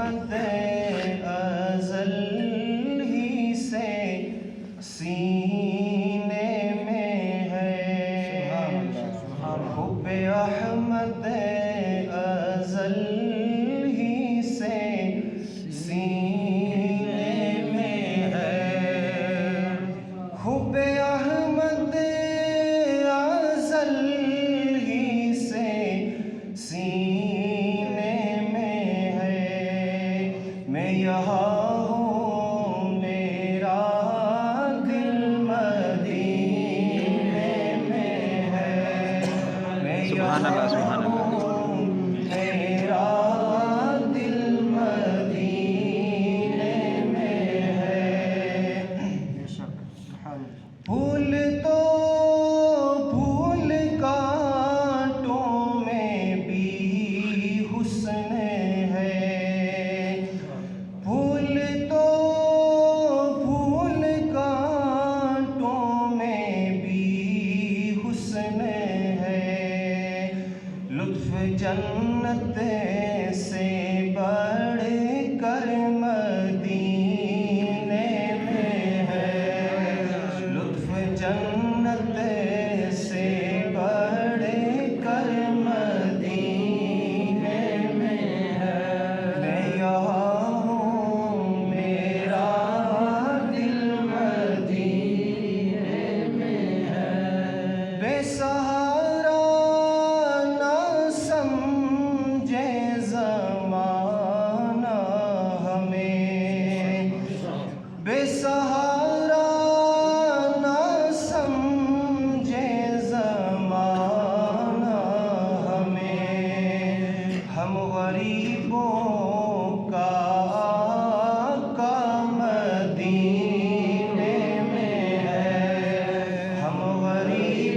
احمد ازل ہی سے سینے میں ہے، حب احمد ازل ہی سے سینے میں ہے، حب احمد ازل ہی سے سینے میں ہے، میں یہاں